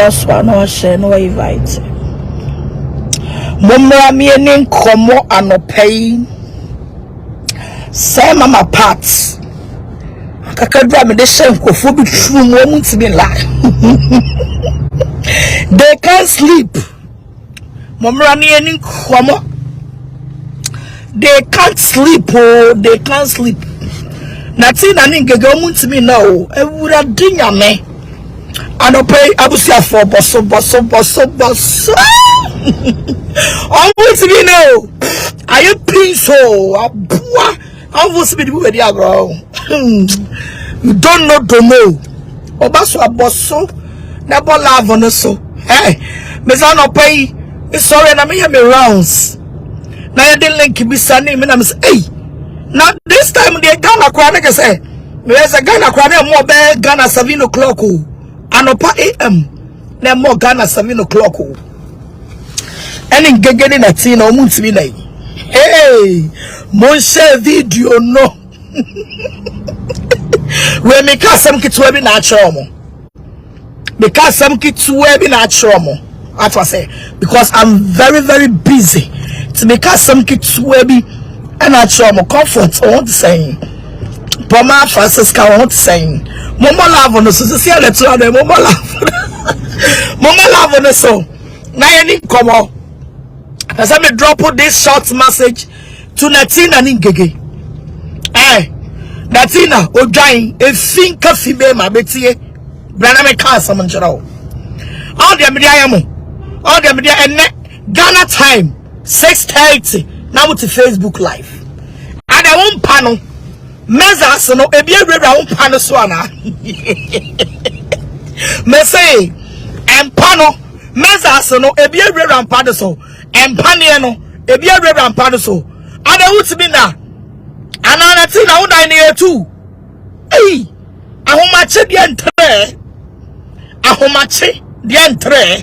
boss no share no invite. Momra me nin komo anopay. Say mama parts. Kakadra me de share nkofo bi true mo muntimi lie. They can't sleep. Momra me nin komo. They can't sleep, oh, they can't sleep. Natina ningege omuntimi na o. Ewura dinya me. Anopay abusia for bosso. Almost me know. Are you peaceful? Almost me the way bro. You don't know. Obaso aboso. Never love on us so. Hey, Miss Anopay. Sorry, na me rounds. Now you didn't link be sunny. Me na miss. Hey, now this time they Ghana crowd. Like I say, there's a Ghana crowd. More bad Ghana 7 o'clock. Anopa AM. There more Ghana 7 o'clock. And getting a teen or moons me. Hey, Monsieur video no. We make us some kids webbing natural. Because some kids webbing natural. That's what I say. Because I'm very, very busy. To make us some kids webbing and natural comfort. I want to say. Poma Francisca, I want to say. Mama love on us. See how let's run. Mama love. Mama love on us. So now you need come on. As I may drop this short message to Natina Ningege. Natina, Ojain, a finka fibe, my betty, Braname Castle, Manjaro. All the media, and Ghana time, 6:30, now to Facebook Live. And I won't panel, Meza, so no, a beer round panel swana. Messay, and panel, Meza, so no, a beer round panel so. And Paniano, a beer and Padaso. And I would be now. And I think I would near too. Hey, I want my the entre. I want my the entre.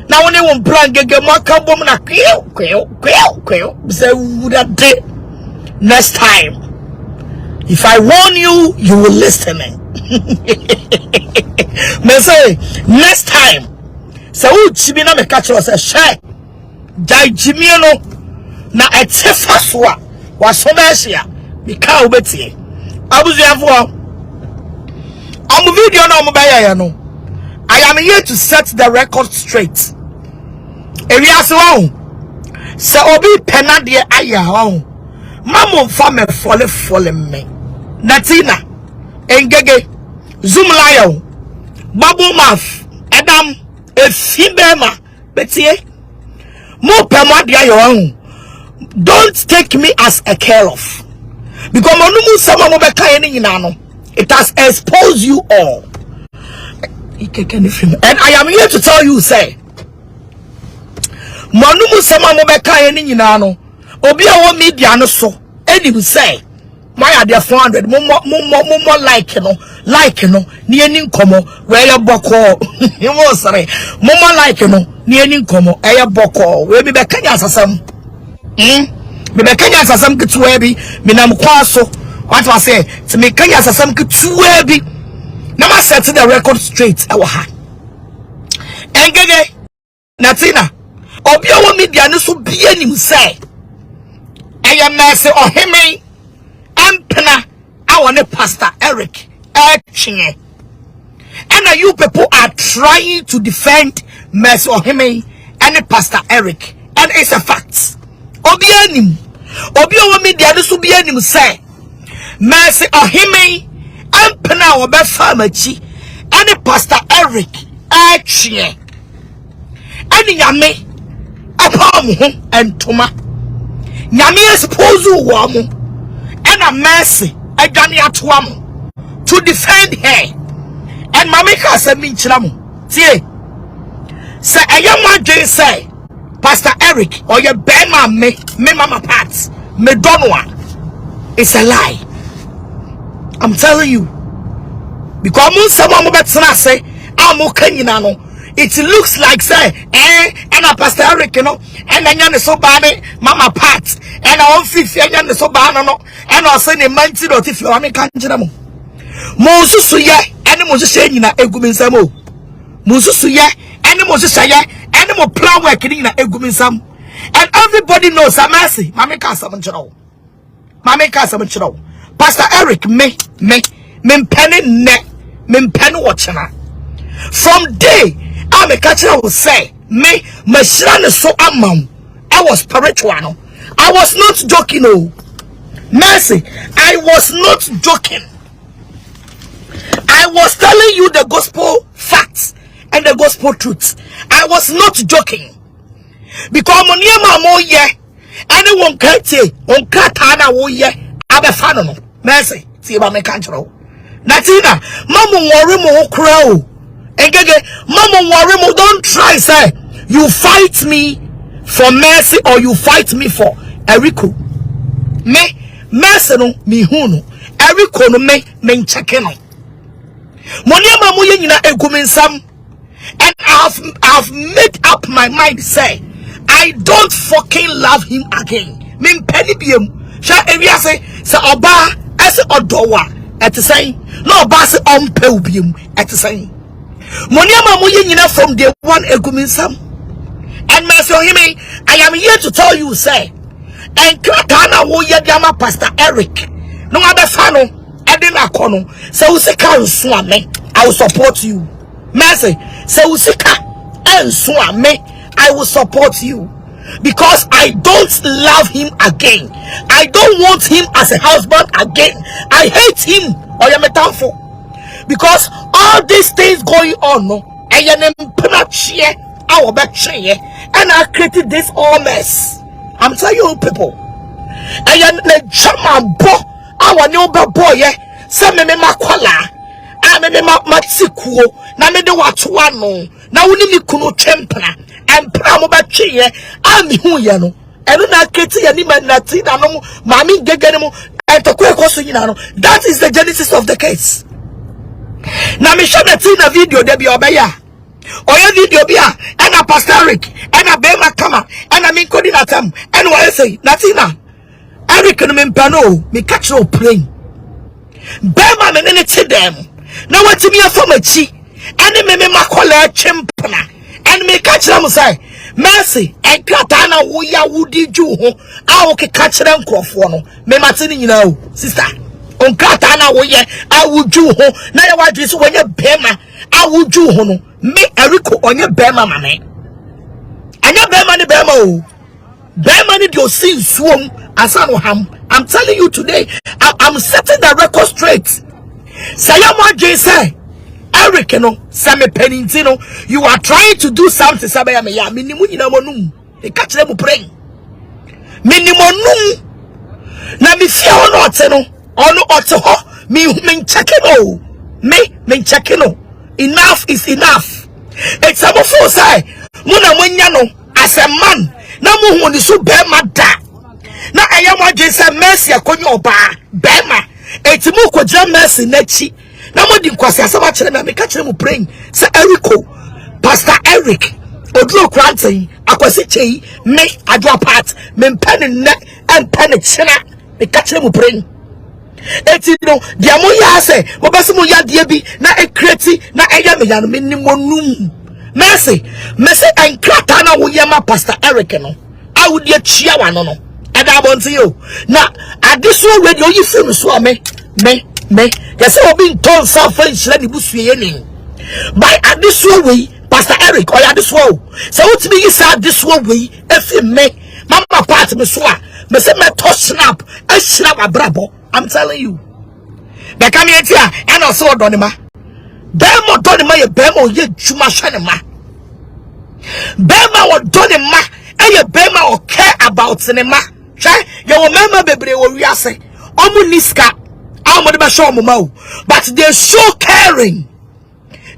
Now, when they won't brand get more carbon, I quail. Say, would that day next time. If I warn you, you will listen. Me say, next time. So, Chibina me catch us a share. Jai Jimiano na etefaswa wasomeshia bika obeti abuzuafo am video na mo baye no. I am here to set the record straight. Ewiase won se obi penade aya won mamo fa me fole me Natina engege zoom lion babu maf edam efibema betie. Don't take me as a care of. Because it has exposed you all. And I am here to tell you, say, media so any say, my idea 400 more like near Komo, where your boko, you was sorry, more like near Komo, air boko, where be Kenya some. Be Kenya some good to webby, Minam Quaso, what was say to make Kenya some good to webby. Now I set the record straight, our hand. And Gege Natina, Obio media no so be any say. I am mercy or him. Pena, I want a Pastor Eric Chinge. And you people are trying to defend Mercy Ohime and Pastor Eric. And it's a fact. Obianim. Obio media this will be any say. Mercy Ohime and Pena or Befamachi and Pastor Eric Chinge. And Yame upon and Toma. Yame suppose you warm. And a mercy, a Gania Tuam to defend her. And Mamika said, Minchram, see, say, a young man, say, Pastor Eric, or your band man, me mama parts, me don't want. It's a lie. I'm telling you. Because someone will say, I'm okay, it looks like, say, and a Pastor Eric, and then so bad, mama parts, and I want 50 and so bad, and I'll send a man to if you are making Mosusuya, and Moses saying, a good Samo. Mususuya, any more say any more plan work in a guminsam. And everybody knows a mercy. Mammy Cassaman Channel. Mammy Cassaman Channel. Pastor Eric, me, penny neck, penny watching. From day, I'm a catcher will say, me, my son is so among. I was spiritual. I was not joking, oh. Mercy, I was not joking. I was telling you the gospel facts and the gospel truths. I was not joking. Because anyone can't say, on Katana, wo ye, Abe Fano. Mercy, see about my country. Natina, Mama Warimo crow. And Mama Warimo, don't try, say, you fight me for mercy or you fight me for Erico. Me, mercy no, me hunu. Erico no me chekeno. Moniama mo ye nyina egumensam. And I've made up my mind, say, I don't fucking love him again. Min penny biem. Sha area say oba as odowa at the same. No oba se ompe biem at the same. Moniama mo ye nyina from day one eguminsam. And Master Himi, I am here to tell you, say, and Kratana wo ye diama Pastor Eric. No other fano, Edina Kono. So Usika and Swame, I will support you. Mercy, so Usika and Swame, I will support you. Because I don't love him again. I don't want him as a husband again. I hate him. Or you thankful. Because all these things going on, no, and I created this all mess. I'm telling you people. And the German boy, our new boy, some me makwala, I me matsikuo, na me de watuano, na uni mi kuno tempera, and pramobachi, I'm who yano. And then I get to any man that see that no mammy geganimo and to quick also you know. That is the genesis of the case. Now me show that in a video there be obaya. Or a video be and a Pastor Eric and a Bema Kama and a Minkodi Natam and what I say Natina Eric and Mimpano me catch no plane. Bema and then to them. Now what to me a former chi and me makola chimpana and me catch them say mercy and Katana Wuya Woody Jew I will catch them croffono me matini you know sister on Katana Wuya I would do ho now what is when you Bema I would do ho me Erico on your Bema money and your Bema ni Bema Bema ni your sin swum as I'm telling you today I'm setting the record straight. Sayama J say Eric, no, Sammy Pennington, you are trying to do something. Sabaya me ya minimum in a monum. They catch them praying. Minimum. Na me fear or not, no, or no, or to me checking. Me checking. Enough is enough. It's a before say, Muna Munyano, as a man, no more when you so bear my da. Now I am what you say, mercy, a conyo bar, Bema. It's a moko jam mercy, nechi. Now what do you say? So much me catch them praying. Say Erico, Pastor Eric, Odro Kranti, Akwasiche, me adwa part, me pen and pen china, me catch them praying. It's you know, the amoya say, Mobasimo ya diabi, na e kreti, na e yam minimum. Mercy, and Kratana Wuyama Pastor Eric, no. I would yet chiawa no. And I want to you. Now, at this one radio, you feel so me. Yes, I've been told self-French, let me by at this way, Pastor Eric, or at this way. So, what me is at this way, if you may, Mama part me swa, me say me touch snap, a snap a brabo. I'm telling you. They come here, and also Donima. Bemo Donima, ye Bemo, ye Juma Shanema. Bema or Donima, and ye Bema or care about cinema. You remember, baby, what we are saying. Omuniska. But they show caring.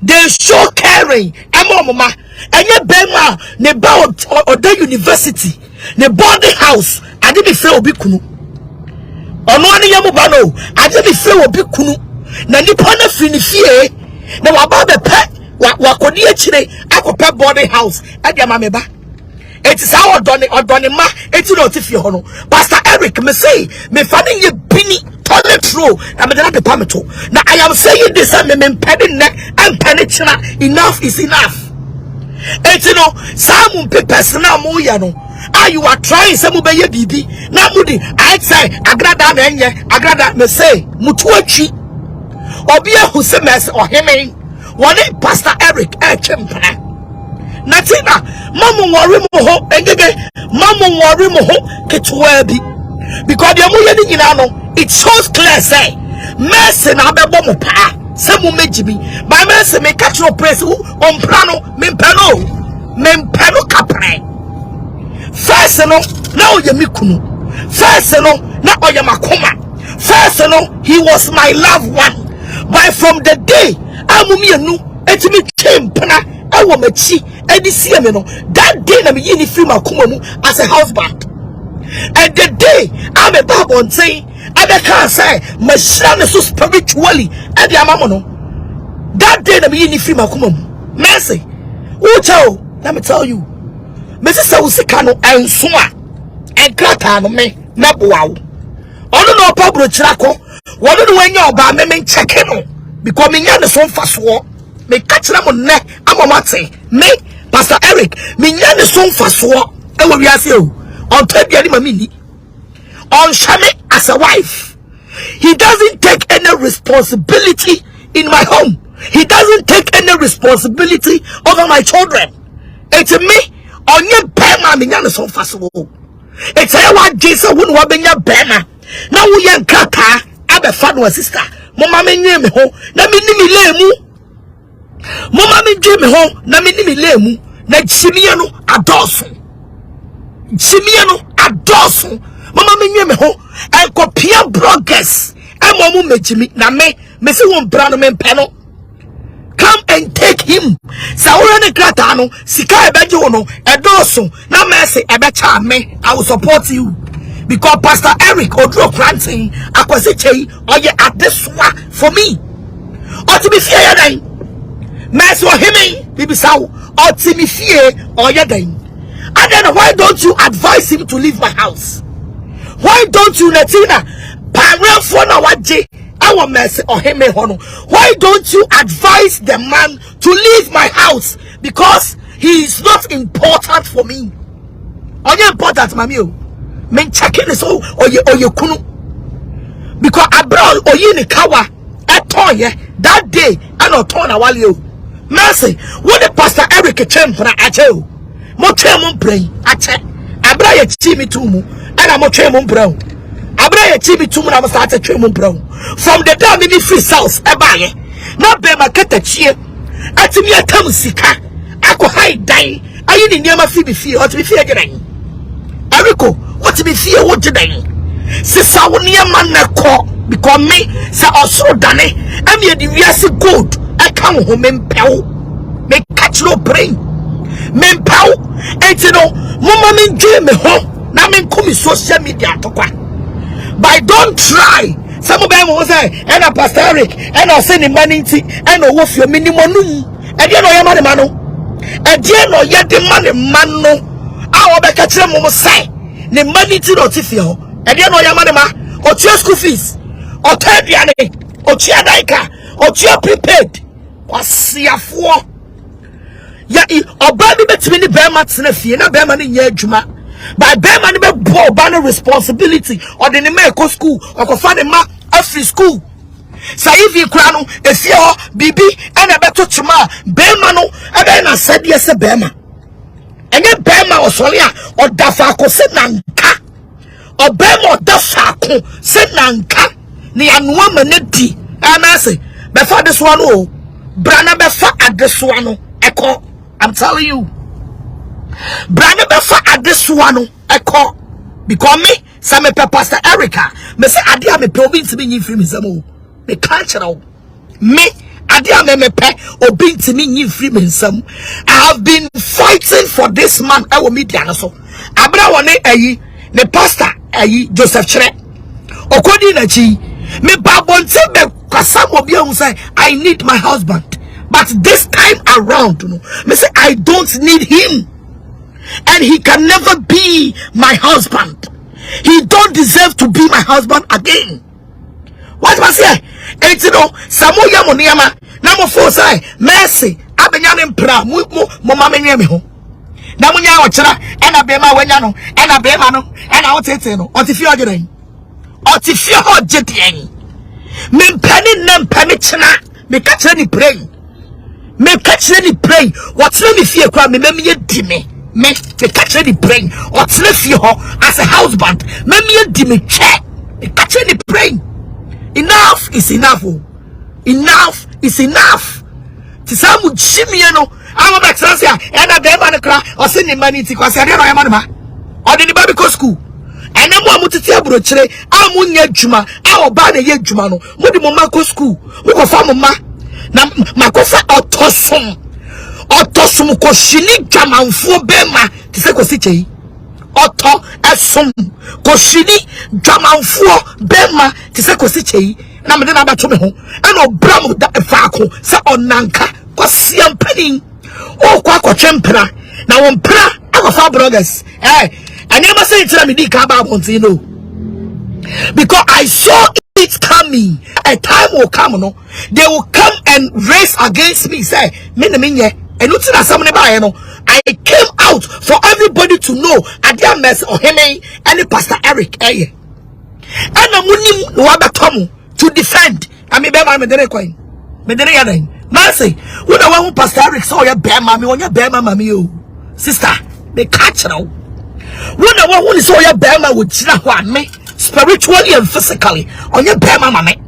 They show caring. And you Bema, ne bound or the university, ne boarding house. I didn't feel bikunu. On one yamubano, I didn't feel bikunu. Nani pana finifie. Na wababe pet. Wakodia chile. I could pet boarding house. At Yamameba. It is our donny or donny ma. It's not if you honor. Pastor Eric, me say, me finding you binny toilet row. I'm not the pamito. Now I am saying this, I'm in neck and penetrate. Enough is enough. And you know, some papers now moya no. Ah, you are trying some be bibi. Na mudi, I say, Agradaa nenye, Agradaa me say, mutuachi. Obia who se mes or heme. One Pastor Eric chempana. Natina, Mamu worry mo engege, Mamu worry mo ketwebi. Because the amuya ni inano, it shows clear say, mercy na bebo mo pa. Semu mejibi by mercy me catch no praise who on plano mempano kapre first no na oye mikunu first no na oye makoma first no he was my loved one but from the day amumi enu etimi twempena awo machi edisi me no that day na me yini free makoma mu as a husband and the day I'm a Bible saying I can't say my son is so spiritually and the amamono. That day, I'm in free makumum. Mercy. Ucho, let me tell you. Mrs. Usikano and Suma and Kratano me, Nabuau. Ono no Pablo Chako, one of the way you're by me checkeno. Becoming yan the son fast war. Me catch them on neck, Amamate. Me, Pastor Eric, me yan the son fast war. And what we ask you on 20 mini. On Shame as a wife, he doesn't take any responsibility in my home. He doesn't take any responsibility over my children. It's me on your bema minyana so fast. It's a what Jesus wouldn't want your bema. Now we young kaka, abe father sister. Mama me me ho, na me ni mi lemu. Mama me me ho, na me ni mi lemu. Na chimiano adoso. Chimiano adoso. Mama me ho and copia bloggers and momu mejimi na me see one brand men panel come and take him saura ne kratano sika ebeje no edoso na mercy ebecha me I will support you because Pastor Eric odro planting akwase chei oye adeswa for me or to be fear dan mercy or him bibisa or to be fear oye dan and then why don't you advise him to leave my house? Why don't you Natina for our mercy or him? Why don't you advise the man to leave my house? Because he is not important for me. Are you important, mammy? Men checking this or you kunu. Because I brought or you kawa at Tonya that day and not turn a while you. Mercy, what the Pastor Eric Chempra at you? Motremon pray at I brought a chimney to mu. And I'm a tremon brown. I bring a TV to me. I'm start a tremon brown. From the damn in free south, a buyer. Not be my cat a cheer. At me a come sika. I could hide dying. I didn't near my feet fear or to be fear again. Erico, what to be fear what today? Sister, when near man call because me, say also done it. I'm here the real good. I come home and pell. Make catch no brain. Men pell. And you know, Mama me dream me home. Now me come social media to kwa. But don't try. Some of them will say, and a Pastor Eric, and I'll send him money and a wolf your minimum. And you know your money mano. And you know yet the money mano. Our back at them will say, the money to notify. And you know your money ma, or your school fees, or Terbiane, or Chia Daika, or Chia prepaid. What's your for? Ya or baby between the bear mats and a fee, and a bear money in your juma. By Beman be banner responsibility or the Nemeko school or Kofane ma free school. So if you crown if you bibi and a better chuma Bemano and then I said yes a Bema. And then Bema or Solia or Dafako Senanka or Bema or Dafako Senanka ni woman and I say before this one oh Brana befa at this one echo I'm telling you. Brother befa at this one echo because me some Pastor Erica me say adia me province me free me some me cultural me adia me pe obi ntimi nyi free me some I have been fighting for this man I will meet you so abra woni ayi the pastor ayi Joseph Chere okodi na chi me babonte me kwasam obi ehun say I need my husband but this time around me say I don't need him. And he can never be my husband. He don't deserve to be my husband again. What was here? And you know, Samoya Moniama, number 4 say, mercy, benya ne mpra mo mama menye me ho na munya ochira ena bema wanya no ena bema no ena otete no otifi ogeden otifi ogeden me mpani na mpani china me kache ni pray me kache ni pray wotire me fie kwa me memye di me kache ni pray wotire fie ho as a husband memye di me che me kache ni pray. Enough is enough. Enough is enough. Tisamu Jimmy no. I'm about to say, and a man cry or sending money to Quasia Manama or the Babico school. And I'm one to tell Broche, I'm one year Juma, our bad year Jumano, what the Momako school, we go farm ma. Now, Makosa or Tossum or Tossum Koshini Gaman for Bema to say Cosiche. Oto esum koshini dwamanfo bema te se kosichei na me na bato me ho e no bram da faako se onanka kwasiam panin o kwa kwetwempra na won pra akofa brothers anya ma say tira me di ka ba bonti no because I saw it coming. A time will come no they will come and race against me say me na menye enu tira sam ne ba ye no I came out for everybody to know Adia Mercy or him and Pastor Eric and I'm willing to defend. I mean, Bema Medere coin. Medere Yaden. Mercy. When I want Pastor Eric saw your bear mammy on your bear mammy, sister, they catch now. When I want saw your bear mammy with me spiritually and physically on your bear mammy.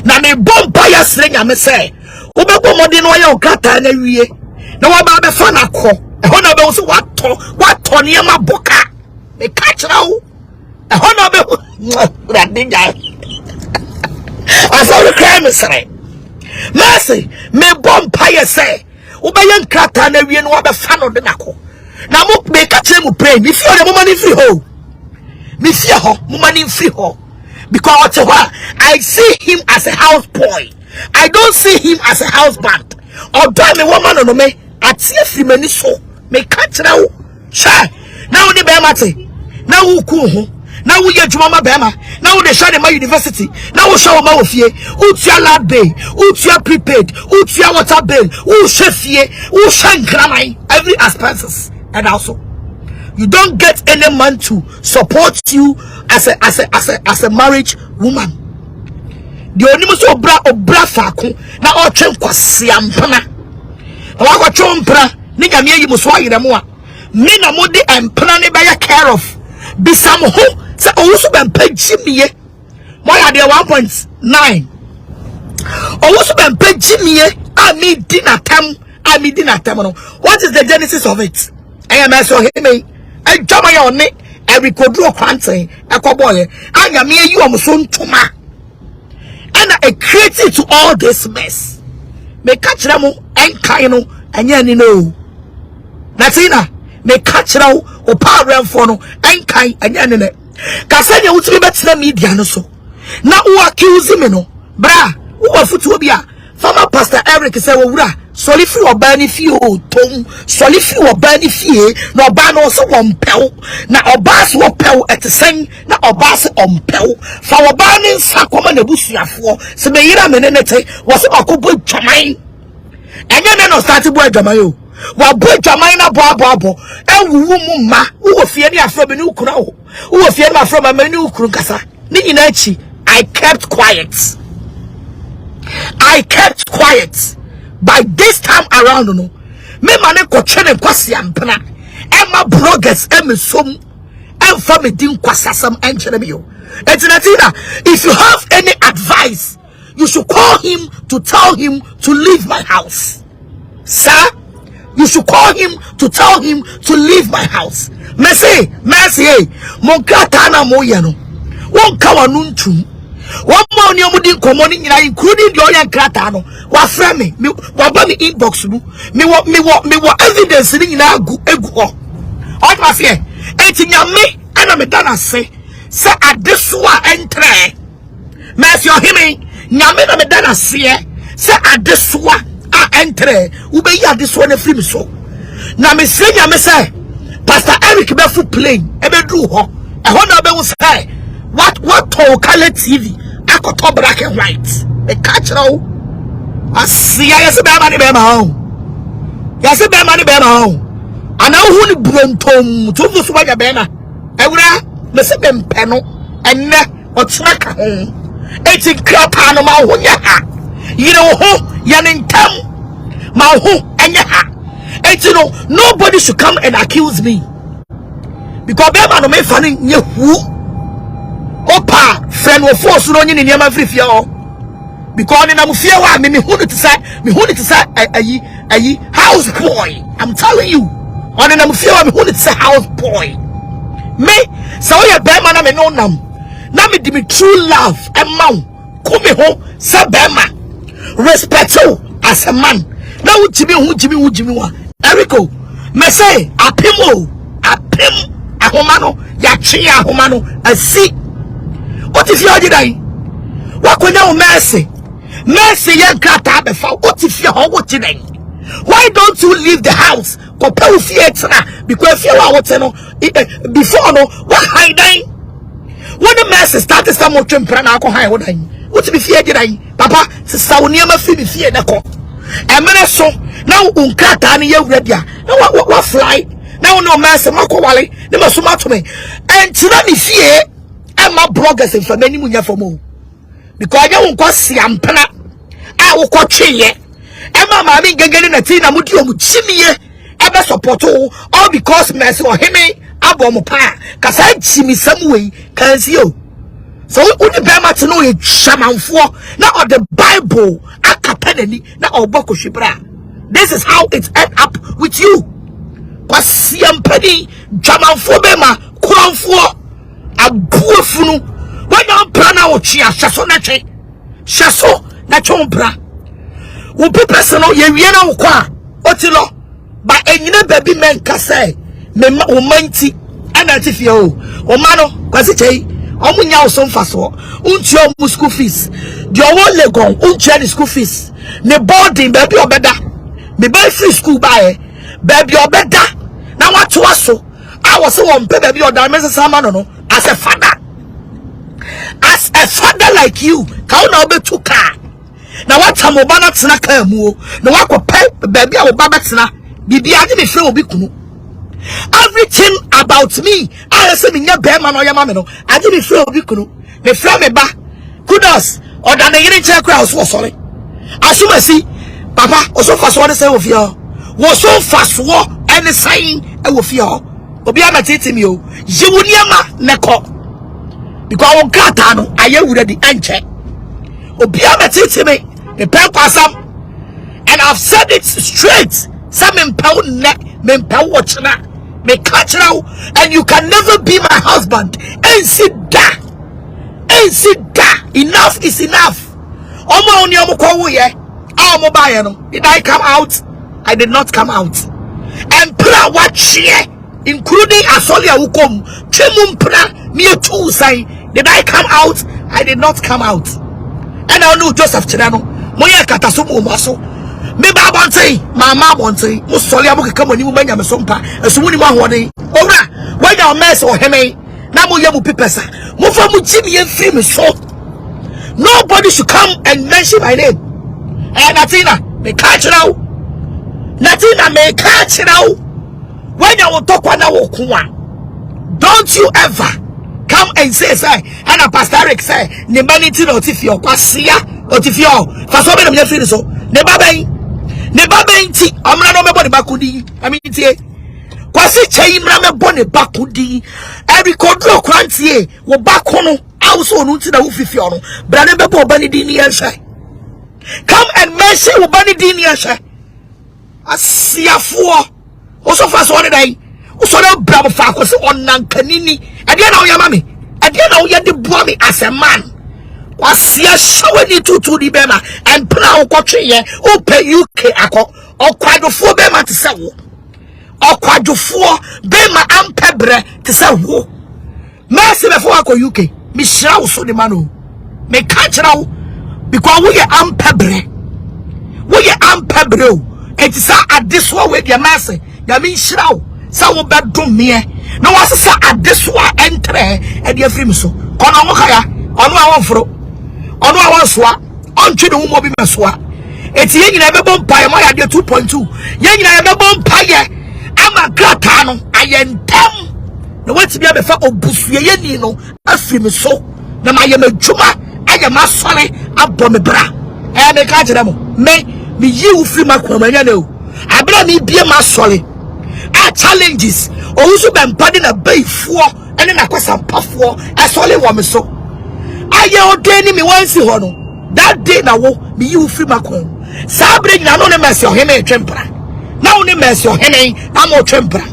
Now, they bomb by a sling, I may say, Uber Modin or your gata and every no about the fun I call. A honorable what Tony and my boca. They catch now. A honorable that guy. I saw the crime say. Mercy, me bomb pie say. Ubayan crata and every no other fan of the knuckle. Now, me catch him pray. Me fear the woman in free hole. Me fear her, woman in free hole. Because I see him as a house boy. I don't see him as a husband. Or damn a woman on me. At free many so may catch now. Shy now the Bemate. Now who cool now we get Mama Bema. Now they shine my university. Now we show my fear. Utia lad bay, Utia prepaid, Utia water bill, U chef ye, U shine grammy, every expenses. And also you don't get any man to support you as a marriage woman. The only most of bra faku now all train kwasiampana. Wako chompra nigga me you must why them one. Me na mode and plan by care of. Be some who say also been paid Jimmy. Why are there 1.9? Also been paid Jimmy. I mean dinner time. What is the genesis of it? I am so him. I jump on it. I record draw quantity. I call boy. I am me you am soon to ma. And I created to all this mess. Me catch them and kaino and yani no. Natina me catch now o power for no and kai and yani. Kasanya utimi betina media no so. Na who accuse me no. Bra, who afutubia. Former Pastor Eric say wura soli fi obani fi o tom soli fi obani fi na oba no so wompel na oba so wompel etesen na oba so ompel fa oba ni nsakoma na busuafo se me yira menenete wo se akobo dwaman enye me no start bo dwaman o wa bo dwaman na bo ewuwu mu ma wo fie ni afro be ni ukura wo fie ni afro ma ni ukuru kasa ni nyina chi I kept quiet. By this time around, no, me mane ko twene kwasi ampena. Emma bloggers emisum emfa me din kwasasam enchene me yo. Etina, if you have any advice, you should call him to tell him to leave my house. Sir, you should call him to tell him to leave my house. Mercy, monkata na moye no. Won kawa nuntu. One more new moody common including the oil cratano. What frame me? What me inbox me what evidence in our good ego. What my fear? Eating me and I'm done say at this one entre. Mass your him, Yamina Medana say at this one entre. Ube ya this one a free so. Now me say Pastor Eric Befu playing ebe do ho. A honor will say what to color TV. I got black and white. The catch now. I see I as a man. ya se be ma ne be ma ho ana hu ni brontom to fu so ba bema ewura me se be mpe no enne otena ka ho eti krapa no ma ho nya ha yire ho ya ne ntam ma ho enya ha eti no nobody should come and accuse me because bema no me fa ne nye hu opa friend wo force no nyi ne niam afrifia o because ne na mu fie wa me hu to say ayi house boy. I'm telling you on na mu fie wa me hu to say house boy me so ye bema na me no nam na me di me true love e ma come ho say bema respect you as a man na hu jimi wa Erico me say apim ahoma no ya twe ahoma no asi what if you are dai wakonya o mercy yen krata befa what if you ho what then why don't you leave the house ko pe fi extra because if you are what no before no what hide when the mercy started some twempra na akọ hide what dan what be fi dai papa sister woni ma fi bi fi na ko emere so na unkrata ne ya ready na wa fly na no mercy makọ wale ne ma so mato me entina ni fie Emma bloggers in family munya for mo because you won't cause siampana I will call ye Emma mammy ganging na tina mudio muchimie ever support all because mercy or him abom pa cause I chimmy some way can see you so only bema to know a shaman for now of the Bible akapenny na oboko shibra. This is how it end up with you cause siampani jaman for bema kuran for abuafunu wanya brana o chia shaso na chompra wo pepese no ye wie na wo kwa otilo ba enyina baby men ka say me o manti ana tifie o ma no kwase chei omunya wo so mfaso unti o school fees di owo legon unti any school fees ne boarding baby obeda me buy free school buy baby obeda na watu aso I was so on baby or dimension sama no as a father like you can now be two car now what time obana tina car mu no wako baby obaba tina bibi ade me frɛ obi kunu everything about me I say me nya be ma no yama me no ade me frɛ obi kunu me frɛ me ba kudos or dan yire che kra so sorry asuma si papa oso fa so de say ofia wo so fa so any sign e wo fia obi amatete mi o yiwuniama neko because on krata no aye wura di enche obi amatete me pen kwasam and I've said it straight some empower neck me empower watchna me catch now and you can never be my husband and sit da enough is enough omo oni omo kwa wo ye omo ba ye no did I come out? I did not come out and pra watch here including Asolia Ukom, Tremumpra, me too say, did I come out? I did not come out. And I knew Joseph Chidano, Moya Katasumu Maso, maybe I want to say, my mom won't say, Musolia will come when you make a sompa, a swooning one day. Ora, why now mess or heme? Namu Yamu Pipesa, Mufamu Jimmy and famous so. Nobody should come and mention my name. And Natina, may catch it out. Natina may catch it out. When you will talk one hour, don't you ever come and say, and a pastor Eric say, Nebanity or Tifio, Quasia or Tifio, for so many of you so, Nebabe, I'm not about the Bakudi. I mean, Quasi Chaimrame Bonnie Bakudi, every control cranty, will back on also no to the Ufifiono, but I never bought Banidini and Shay. Come and mention Banidini and Shay. I see a four. Also fast one day, also no bravo focus on Nankanini, and then now your mammy, and then now you the me as a man. Was here showing it to the Bema and plow country, or pay UK or quadro Bema to sell, or quadro Bema and Pebre to sell. Mercy before I go UK, Michelle so the manu may catch now because we are Ampebre, it is at this one with your mercy. Yamin shroud, so bedroom me. No was at this one enter and your film so. On our Mokaya, on our fro, on our swa, on Chino Mobi Maswa. Eti ye nyina bebo mpaye ma ya de 2.2. Ye nyina bebo mpaye ama Agradaa no ayentem. Na wati bia be fa obusue ye ni no afiri me so. Na ma ye madwuma aye ma sore abɔ me bra. Me ka kire mo. Me yi wo firi makwamanya na o. Abra me bia ma sore. Challenges owusu be mpade na baifuo ene na kwasampafo esole wo me so. Aye odeni me wansi ho no. That day na wo me yi wo firi makon. Sa abre nyina no ne mesi ohene etwempra. Na wo ne mesi ohene na mo twempra.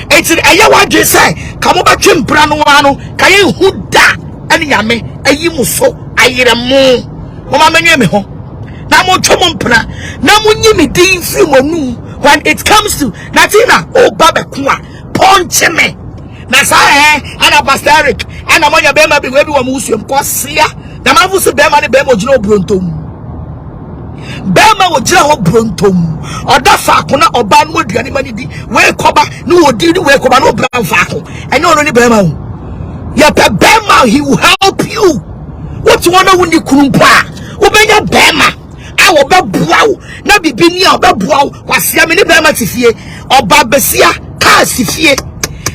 Eti aye wadwe sai ka mo ba twempra no ano ka ye hu da ene nyame ayi mu so ayere mo. Mo ma menye me ho. Na mo twom mpra na mo nyi me din firi monu. When it comes to Natina, oh Baba Kwa, punch me. Nasa ana Pastor Eric, ana monya bema bi webi wa musuem kwa sia. Na mavusu bema ni bema ojina obrontom. Bema ojina obrontom. Oda faako na oba no aduane mani di. We koba no odi ni we koba no bran faako. Enyo no ni bema ho. Ya pe bema, he will help you. What you wanna wuni kunumpa? Ubenya bema. Oba buawo na bibini a oba buawo kwasia me ne be ma tifie oba besia ka sifie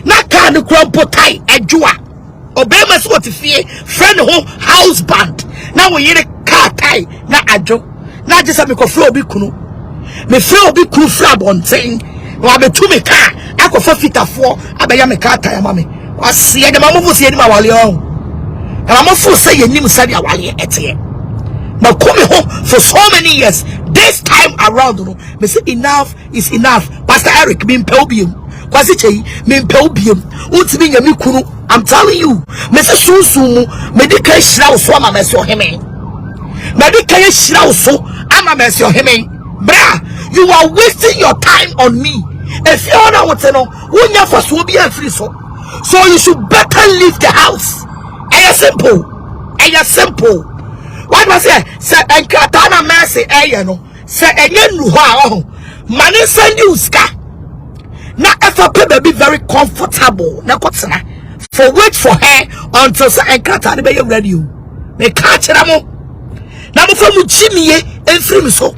na ka ne krampo tai adwoa oba ma so tifie friend ho house band na wo yire ka tai na adwo na agesa me kofro obi kunu me fro obi kunu fra bonten wa betu me ka akofa fitafo abeya me ka tai ama me kwasia de ma mo fusie ni ma wale o na ma fu se yenim sade awale ete. For so many years, this time around, me say enough is enough. Pastor Eric, me pelbium, kwasiche, me pelbium. Utimi nyami kunu. I'm telling you, me say susumu, me di kay shraw so ama mesyo heme. Me di kay shraw so ama mesyo heme. Bra, you are wasting your time on me. If you wanna want to know, unya for so be free so you should better leave the house. Aya simple, aya simple. What was it? Say Agradaa mercy no. Say enye nuho a ho. Mane send you ska. Na efa pe be very comfortable. Na kotena. For wait for her until say Agradaa be ready you. Me ka kira mo. Na mo fa mu chimiye enfiri mi so.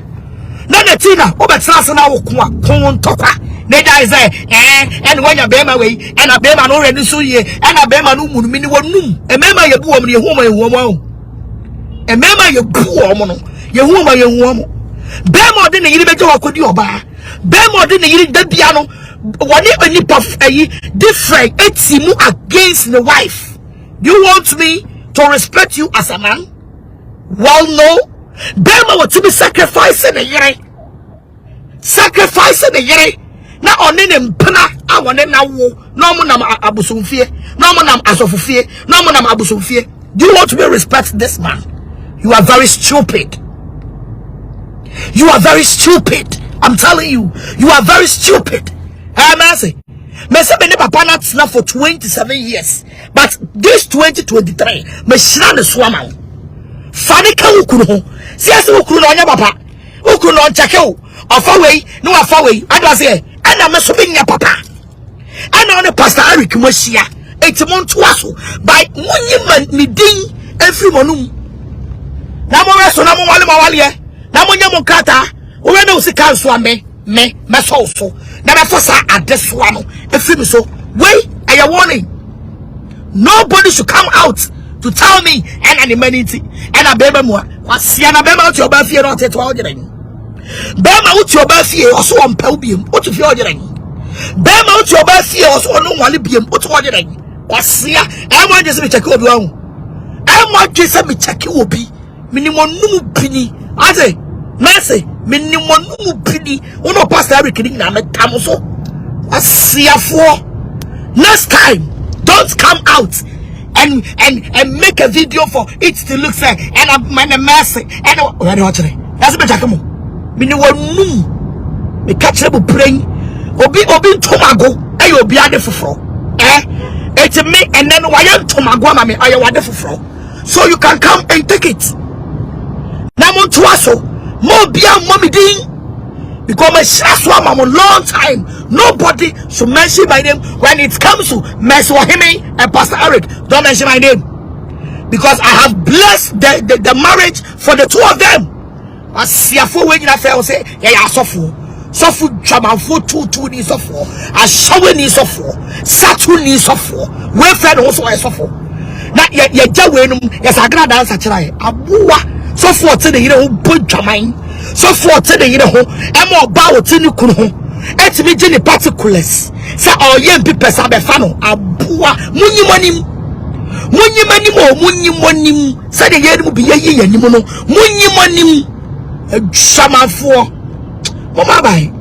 Na netina obetra se na wo ko a kon tokwa. Na dai say and when your bema we and a bema no ready so ye and a bema no munumi ni wonum. E mema ye bu wom ne hu ma ye hu ma. And mema ye buo mo no ye hu ma ye hu mo bema de ne yiri beje wakodi oba bema de ne yiri da bia no woni anipa ayi different etimu against the wife. Do you want me to respect you as a man? Well, no. Bema what to be sacrificing the yere na oni ne mpena awone na wo no mo nam abusumfie no mo nam asofofie no mo nam abusumfie. Do you want to be respect this man? You are very stupid. You are very stupid. I'm telling you, you are very stupid. Mercy. Mercy be ne papa na tsna for 27 years. But this 2023, me shira ne swama. Fani ka ukuru ho. Siasi ukuru no nya papa. Ukuru no nchake o. Ofa wei, no afa wei. Ado say, ana me so be nya papa. Ana on Pastor Eric mo hia. Etimonto aso. By munyi man ni din every monum. Na mo reso na mo wale mawale na mo nya mo kata wo we na usika nso ame me so na me fosa adeso ano efi mi so wait I warning nobody should come out to tell me and humanity and abeba mo wasia na bema uti oba fie no teto ogiren bema uti oba fie oso ompa ubiem uti fie ogiren bema uti oba fie oso no wale biem uti ogiren wasia e mo je se me check obi wan e mo je se me check obi minimum pini ate mercy minimum pini uno Pastor Eric ni na metamuso asiafo. Next time don't come out and make a video for it to look like and I'm mercy and what that's me jakamo minimum me catch them brain obi tomago e obi ade foforo it's me and then why am tomago mama ayo wade foforo so you can come and take it. Namon tuaso mo bia mommy din because my shaso am a long time. Nobody should mention my name when it comes to Meswahime and Pastor Eric. Don't mention my name because I have blessed the marriage for the two of them. asiafo we nyina fe say ye ya asofo sofo dwamanfo tutu ni sofo ashawe ni sofo satu ni sofo we fe no so e sofo na ye jawe num yes Agradaa answer kira abuwa sofo te de yire ho bodwaman sofo te de yire ho e mo ba wo te ni kunu ho etimi je ni particulars say oye mpi pesa be fa no abuwa munyimonim say de ye mu bi ye yanim no munyimonim shamanfo mama bai